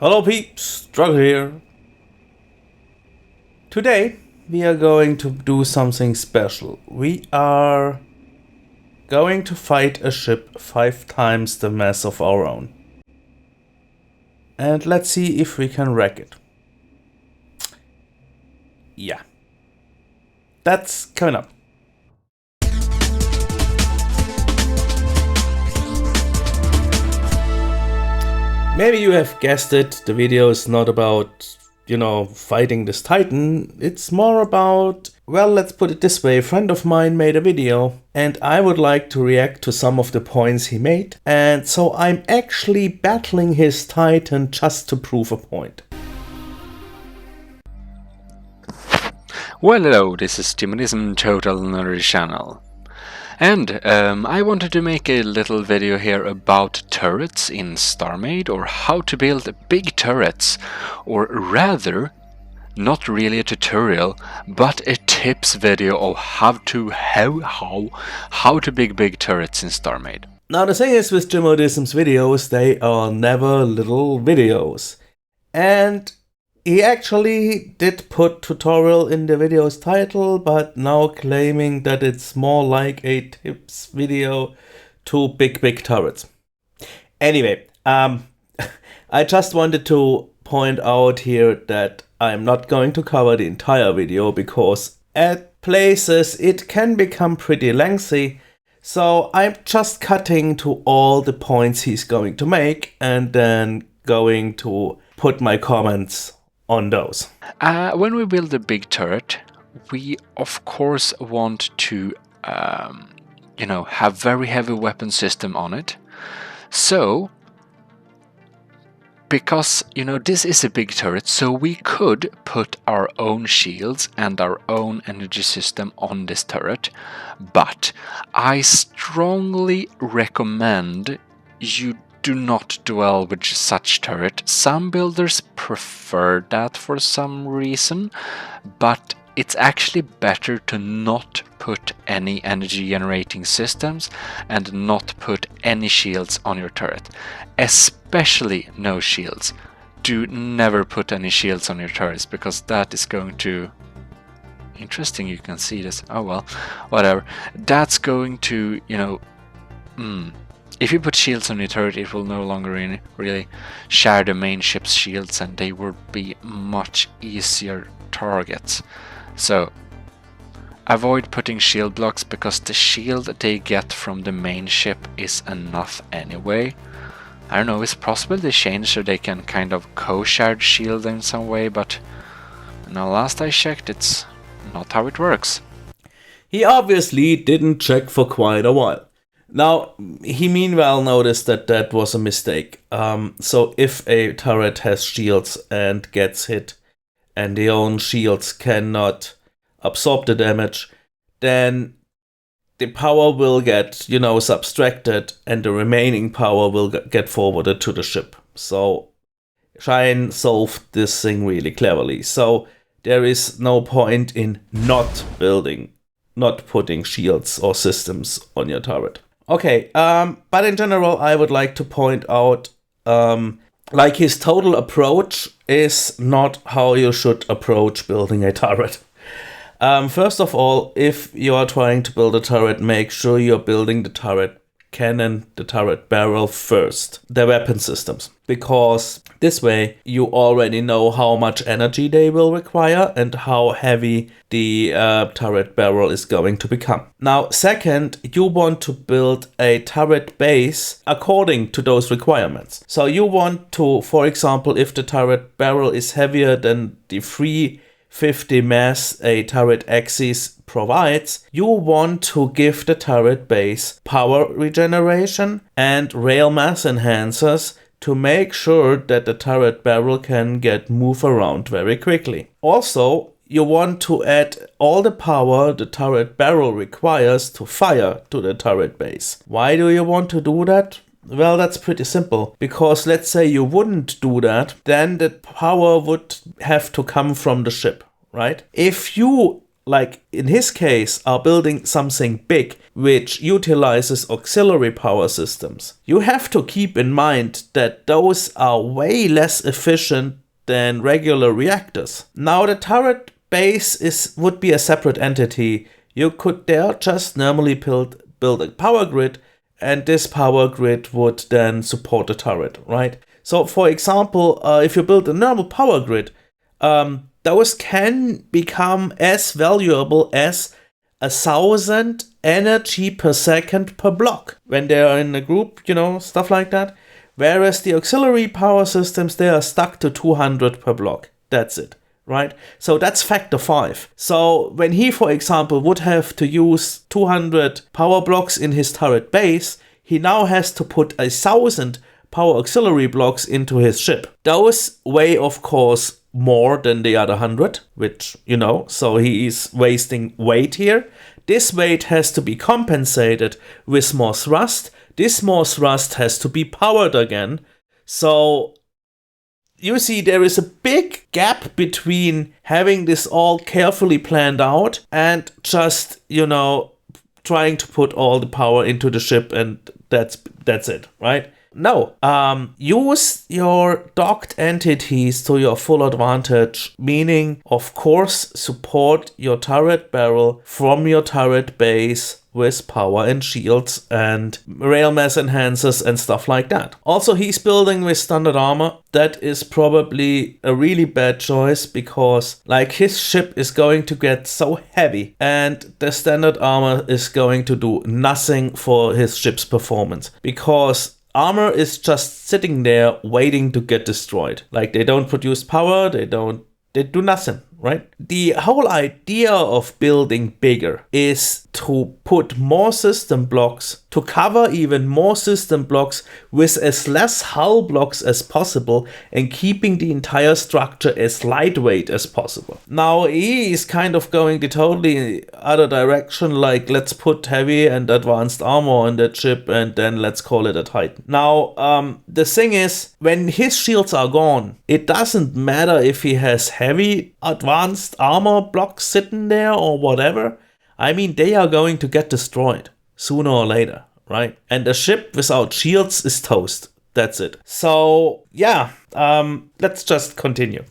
Hello peeps, Struggle here. Today we are going to do something special. We are going to fight a ship 5 times the mass of our own. And let's see if we can wreck it. Yeah. That's coming up. Maybe you have guessed it, the video is not about, fighting this titan. It's more about, well, let's put it this way, a friend of mine made a video and I would like to react to some of the points he made. And so I'm actually battling his titan just to prove a point. Well, hello, this is Gmodism Total Nerdy Channel. And I wanted to make a little video here about turrets in Starmade, or how to build big turrets, or rather, not really a tutorial, but a tips video of how to build big turrets in Starmade. Now the thing is with Gmodism's videos, they are never little videos. And he actually did put tutorial in the video's title, but now claiming that it's more like a tips video to big turrets. Anyway, I just wanted to point out here that I'm not going to cover the entire video because at places it can become pretty lengthy. So I'm just cutting to all the points he's going to make and then going to put my comments on those. When we build a big turret, we of course want to, have very heavy weapon system on it. So, because, this is a big turret, so we could put our own shields and our own energy system on this turret. But I strongly recommend you do not dwell with such turret. Some builders prefer that for some reason, but it's actually better to not put any energy generating systems and not put any shields on your turret. Especially no shields. Do never put any shields on your turrets, because that is going to... Interesting, you can see this. Oh well, whatever. That's going to, if you put shields on your turret, it will no longer really share the main ship's shields, and they will be much easier targets. So avoid putting shield blocks, because the shield they get from the main ship is enough anyway. I don't know, it's possible they change so they can kind of co-share shield in some way, but last I checked, it's not how it works. He obviously didn't check for quite a while. Now, he meanwhile noticed that that was a mistake. So if a turret has shields and gets hit and the own shields cannot absorb the damage, then the power will get, subtracted and the remaining power will get forwarded to the ship. So Shine solved this thing really cleverly. So there is no point in not putting shields or systems on your turret. Okay, but in general, I would like to point out, his total approach is not how you should approach building a turret. First of all, if you are trying to build a turret, make sure you're building the turret cannon, the turret barrel first, the weapon systems, because this way you already know how much energy they will require and how heavy the turret barrel is going to become. Now, second, you want to build a turret base according to those requirements. So you want to, for example, if the turret barrel is heavier than the 350 mass a turret axis provides, you want to give the turret base power regeneration and rail mass enhancers to make sure that the turret barrel can move around very quickly. Also, you want to add all the power the turret barrel requires to fire to the turret base. Why do you want to do that? Well, that's pretty simple, because let's say you wouldn't do that, then the power would have to come from the ship, right? If you like in his case, are building something big which utilizes auxiliary power systems, you have to keep in mind that those are way less efficient than regular reactors. Now the turret base would be a separate entity. You could there just normally build a power grid, and this power grid would then support the turret, right? So for example, if you build a normal power grid, those can become as valuable as 1,000 energy per second per block when they are in a group, stuff like that. Whereas the auxiliary power systems, they are stuck to 200 per block. That's it, right? So that's factor 5. So when he, for example, would have to use 200 power blocks in his turret base, he now has to put 1,000 power auxiliary blocks into his ship. Those weigh, of course, more than the other 100, which, so he is wasting weight here. This weight has to be compensated with more thrust. This more thrust has to be powered again. So you see, there is a big gap between having this all carefully planned out and just, trying to put all the power into the ship, and that's it, right? No, use your docked entities to your full advantage, meaning, of course, support your turret barrel from your turret base with power and shields and rail mass enhancers and stuff like that. Also, he's building with standard armor. That is probably a really bad choice because, his ship is going to get so heavy and the standard armor is going to do nothing for his ship's performance because armor is just sitting there waiting to get destroyed. They don't produce power, they do nothing, right? The whole idea of building bigger is to put more system blocks, to cover even more system blocks with as less hull blocks as possible and keeping the entire structure as lightweight as possible. Now he is kind of going the totally other direction, let's put heavy and advanced armor on that ship and then let's call it a Titan. Now the thing is, when his shields are gone, it doesn't matter if he has heavy advanced armor blocks sitting there or whatever. I mean, they are going to get destroyed sooner or later, right? And a ship without shields is toast. That's it. So, yeah, let's just continue.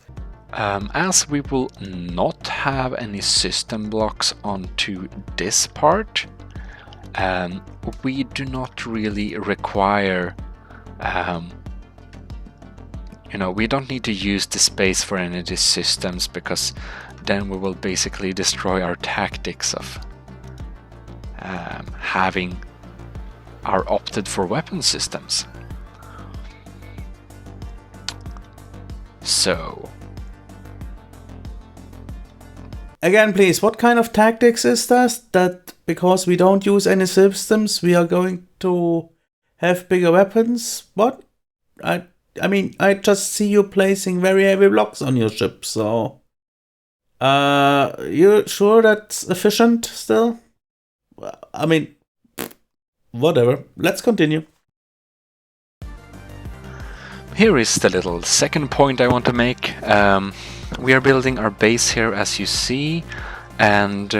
As we will not have any system blocks onto this part, we do not really require, we don't need to use the space for any of these systems because then we will basically destroy our tactics of having our opted for weapon systems. So again, please, what kind of tactics is that? That because we don't use any systems, we are going to have bigger weapons? What? I mean, I just see you placing very heavy blocks on your ship, so you sure that's efficient still? I mean, whatever. Let's continue. Here is the little second point I want to make. We are building our base here, as you see, and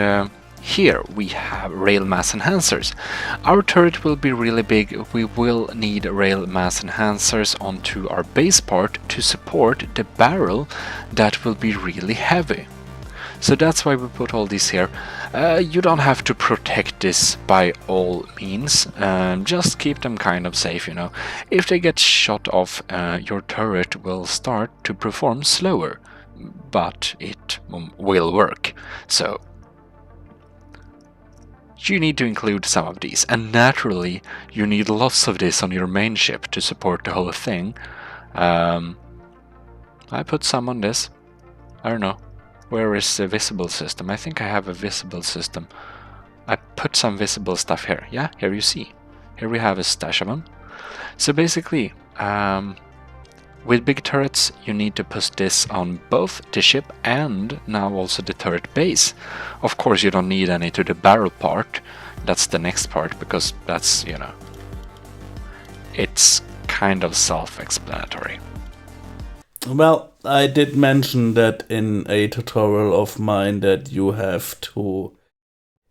here we have rail mass enhancers. Our turret will be really big. We will need rail mass enhancers onto our base part to support the barrel that will be really heavy. So that's why we put all these here. You don't have to protect this by all means, just keep them kind of safe, If they get shot off, your turret will start to perform slower, but it will work. So you need to include some of these, and naturally you need lots of this on your main ship to support the whole thing. I put some on this. I don't know. Where is the visible system? I think I have a visible system. I put some visible stuff here. Yeah, here you see. Here we have a stash of them. So basically, with big turrets, you need to put this on both the ship and now also the turret base. Of course, you don't need any to the barrel part. That's the next part, because that's, it's kind of self-explanatory. Well, I did mention that in a tutorial of mine that you have to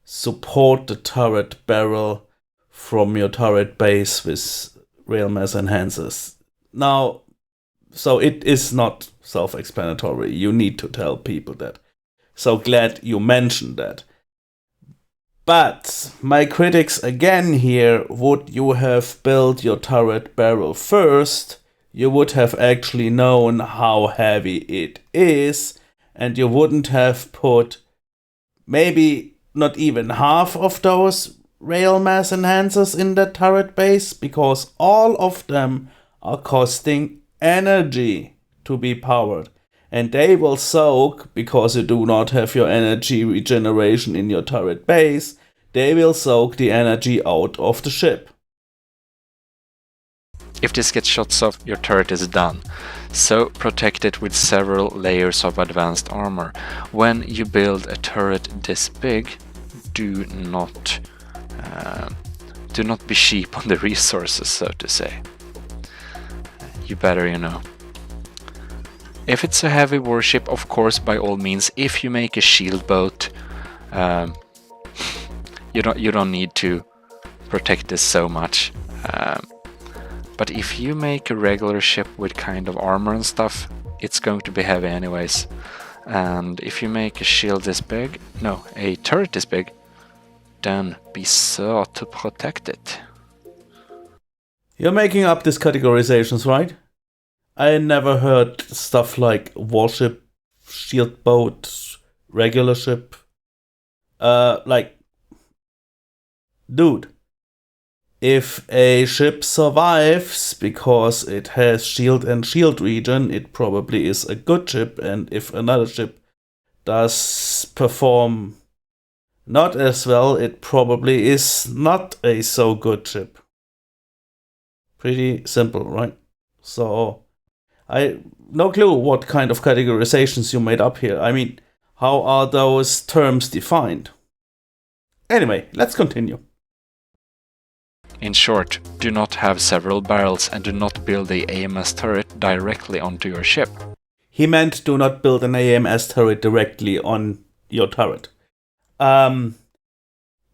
support the turret barrel from your turret base with rail mass enhancers. Now, so it is not self-explanatory. You need to tell people that. So glad you mentioned that. But my critics again here, would you have built your turret barrel first, you would have actually known how heavy it is, and you wouldn't have put maybe not even half of those rail mass enhancers in the turret base, because all of them are costing energy to be powered. And they will soak, because you do not have your energy regeneration in your turret base, they will soak the energy out of the ship. If this gets shots off, your turret is done. So protect it with several layers of advanced armor. When you build a turret this big, do not be cheap on the resources, so to say. You better, If it's a heavy warship, of course, by all means, if you make a shield boat, you don't need to protect this so much. But if you make a regular ship with kind of armor and stuff, it's going to be heavy anyways. And if you make a shield this big, no, a turret this big, then be sure to protect it. You're making up these categorizations, right? I never heard stuff like warship, shield boat, regular ship. Dude, if a ship survives because it has shield and shield regen, it probably is a good ship, and if another ship does perform not as well, it probably is not a so good ship. Pretty simple, right? So I no clue what kind of categorizations you made up here. I mean, how are those terms defined? Anyway, let's continue. In short, do not have several barrels and do not build the AMS turret directly onto your ship. He meant do not build an AMS turret directly on your turret.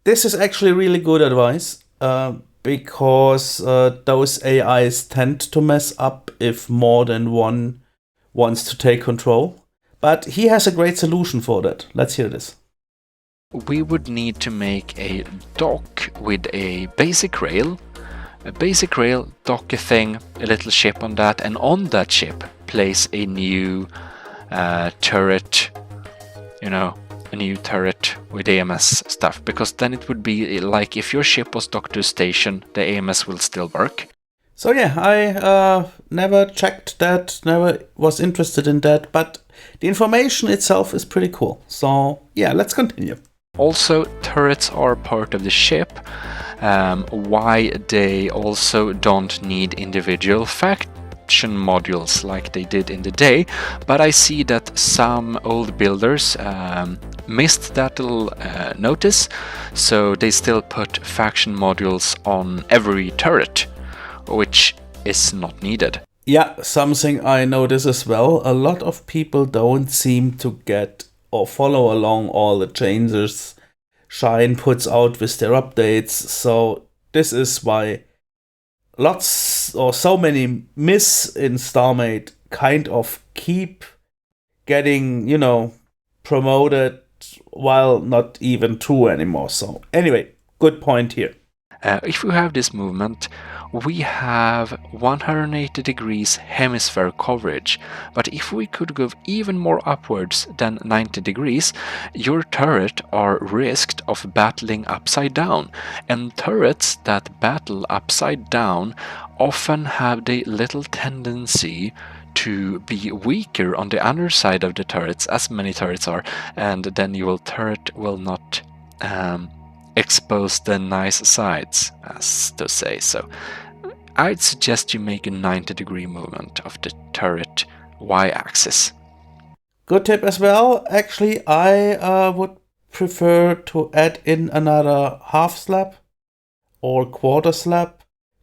This is actually really good advice, because those AIs tend to mess up if more than one wants to take control. But he has a great solution for that. Let's hear this. We would need to make a dock with a basic rail. A basic rail, dock a thing, a little ship on that, and on that ship place a new turret, a new turret with AMS stuff, because then it would be like if your ship was docked to a station, the AMS will still work. So yeah, I never checked that, never was interested in that, but the information itself is pretty cool. So yeah, let's continue. Also, turrets are part of the ship. Why they also don't need individual faction modules like they did in the day, but I see that some old builders missed that little notice, so they still put faction modules on every turret, which is not needed. Yeah, something I notice as well, a lot of people don't seem to get or follow along all the changes Shine puts out with their updates, so this is why lots or so many myths in Starmade kind of keep getting, promoted while not even true anymore. So anyway, good point here. If we have this movement, we have 180 degrees hemisphere coverage, but if we could go even more upwards than 90 degrees, your turret are risked of battling upside down, and turrets that battle upside down often have the little tendency to be weaker on the underside of the turrets, as many turrets are, and then your turret will not expose the nice sides, as to say. So I'd suggest you make a 90-degree movement of the turret y-axis. Good tip as well. Actually, I would prefer to add in another half slab or quarter slab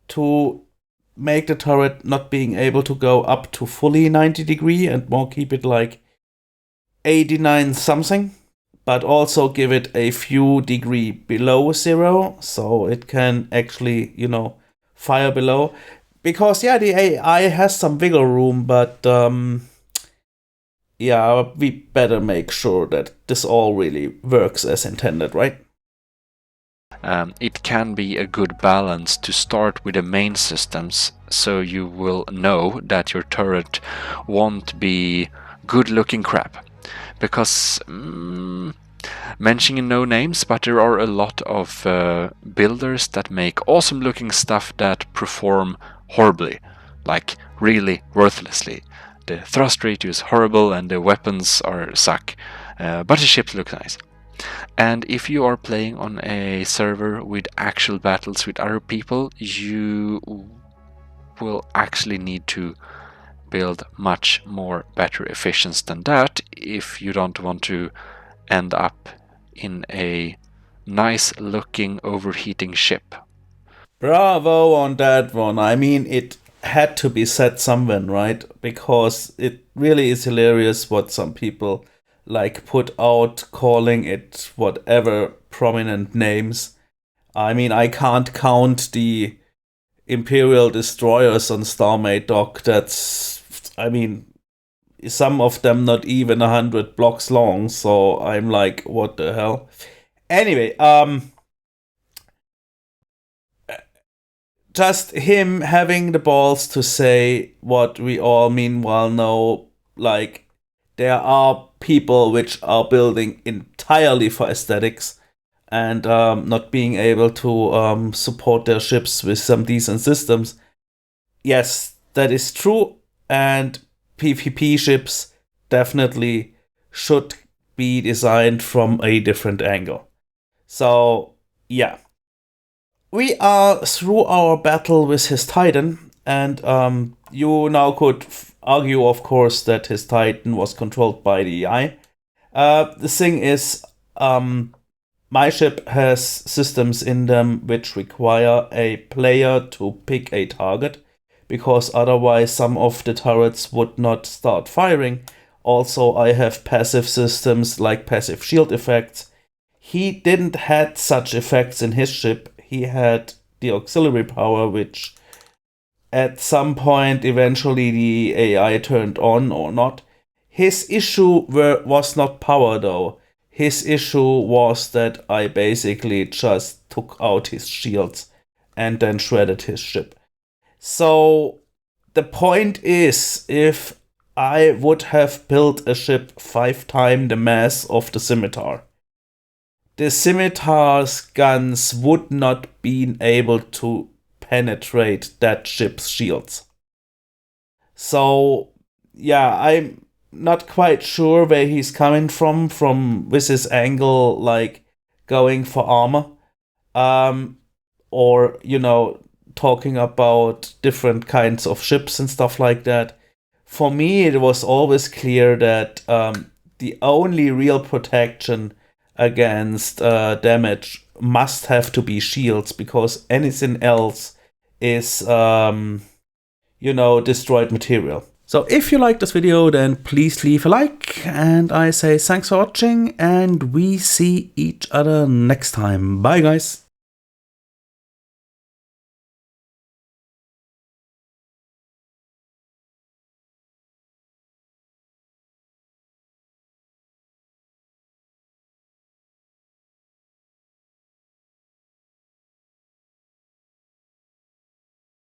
to make the turret not being able to go up to fully 90 degree and more keep it like 89 something, but also give it a few degree below 0 so it can actually, fire below. Because yeah, the AI has some wiggle room, but yeah, we better make sure that this all really works as intended, right? It can be a good balance to start with the main systems, so you will know that your turret won't be good looking crap. Because, mentioning no names, but there are a lot of builders that make awesome looking stuff that perform horribly, like really worthlessly. The thrust ratio is horrible and the weapons suck, but the ships look nice. And if you are playing on a server with actual battles with other people, you will actually need to build much more better efficiency than that if you don't want to end up in a nice looking overheating ship. Bravo on that one. I mean, it had to be said somewhere, right? Because it really is hilarious what some people like put out, calling it whatever prominent names. I mean, I can't count the Imperial destroyers on Starmade dock. That's, I mean, some of them not even 100 blocks long, so I'm like, what the hell? Anyway, just him having the balls to say what we all meanwhile know, like, there are people which are building entirely for aesthetics and not being able to support their ships with some decent systems. Yes, that is true, and PvP ships definitely should be designed from a different angle. So, yeah. We are through our battle with his Titan, and you now could argue, of course, that his Titan was controlled by the AI. The thing is, my ship has systems in them which require a player to pick a target, because otherwise some of the turrets would not start firing. Also, I have passive systems like passive shield effects. He didn't had such effects in his ship. He had the auxiliary power, which at some point eventually the AI turned on or not. His issue was not power though. His issue was that I basically just took out his shields and then shredded his ship. So the point is, if I would have built a ship 5 times the mass of the scimitar, the scimitar's guns would not be able to penetrate that ship's shields. So, yeah, I'm not quite sure where he's coming from with his angle, like going for armor, or talking about different kinds of ships and stuff like that. For me, it was always clear that the only real protection against damage must have to be shields, because anything else is destroyed material. So if you like this video, then please leave a like, and I say thanks for watching, and we see each other next time. Bye guys.